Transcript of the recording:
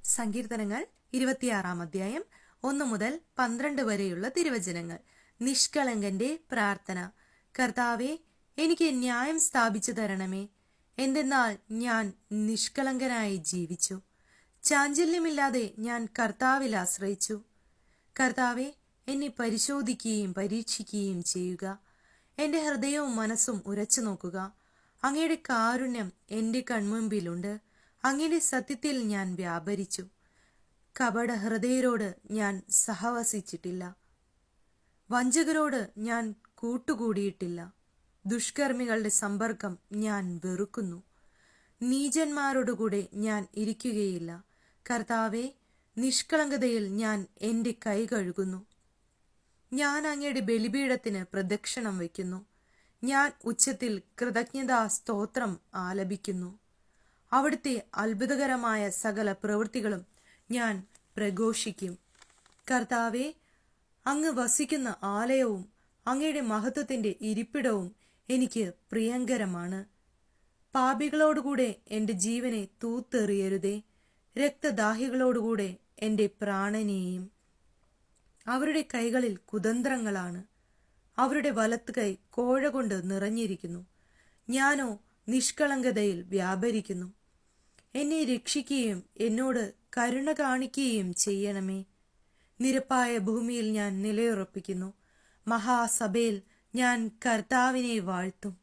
സങ്കീർത്തനങ്ങൾ 26 അധ്യായം 1 മുതൽ 12 വരെയുള്ള തിരുവചനങ്ങൾ. നിഷ്കളങ്കന്റെ പ്രാർത്ഥന. കർത്താവേ, എനിക്ക് ന്യായം സ്ഥാപിച്ചു തരണമേ. എന്തെന്നാൽ ഞാൻ നിഷ്കളങ്കനായി ജീവിച്ചു. ചാഞ്ചല്യമില്ലാതെ ഞാൻ കർത്താവിൽ ആശ്രയിച്ചു. കർത്താവെ, എന്നെ പരിശോധിക്കുകയും പരീക്ഷിക്കുകയും ചെയ്യുക. എന്റെ ഹൃദയവും മനസ്സും ഉരച്ചു നോക്കുക. അങ്ങയുടെ കാരുണ്യം എന്റെ കൺമുമ്പിലുണ്ട്. അങ്ങയുടെ സത്യത്തിൽ ഞാൻ വ്യാപരിച്ചു. കപട ഹൃദയരോട് ഞാൻ സഹവസിച്ചിട്ടില്ല. വഞ്ചകരോട് ഞാൻ കൂട്ടുകൂടിയിട്ടില്ല. ദുഷ്കർമ്മികളുടെ സമ്പർക്കം ഞാൻ വെറുക്കുന്നു. നീചന്മാരോടുകൂടെ ഞാൻ ഇരിക്കുകയില്ല. കർത്താവെ, നിഷ്കളങ്കതയിൽ ഞാൻ എൻ്റെ കൈ കഴുകുന്നു. ഞാൻ അങ്ങയുടെ ബലിപീഠത്തിന് പ്രദക്ഷിണം വയ്ക്കുന്നു. ഞാൻ ഉച്ചത്തിൽ കൃതജ്ഞതാ സ്തോത്രം ആലപിക്കുന്നു. അവിടുത്തെ അത്ഭുതകരമായ സകല പ്രവൃത്തികളും ഞാൻ പ്രഘോഷിക്കും. കർത്താവെ, അങ്ങ് വസിക്കുന്ന ആലയവും അങ്ങയുടെ മഹത്വത്തിന്റെ ഇരിപ്പിടവും എനിക്ക് പ്രിയങ്കരമാണ്. പാപികളോടുകൂടെ എൻ്റെ ജീവനെ തൂത്തെറിയരുതേ. രക്തദാഹികളോടുകൂടെ എൻ്റെ പ്രാണനെയും. അവരുടെ കൈകളിൽ കുതന്ത്രങ്ങളാണ്. അവരുടെ വലത്ത് കൈ കോഴ കൊണ്ട് നിറഞ്ഞിരിക്കുന്നു. ഞാനോ നിഷ്കളങ്കതയിൽ വ്യാപരിക്കുന്നു. എന്നെ രക്ഷിക്കുകയും എന്നോട് കരുണ കാണിക്കുകയും ചെയ്യണമേ. നിരപ്പായ ഭൂമിയിൽ ഞാൻ നിലയുറപ്പിക്കുന്നു. മഹാസഭയിൽ ഞാൻ കർത്താവിനെ വാഴ്ത്തും.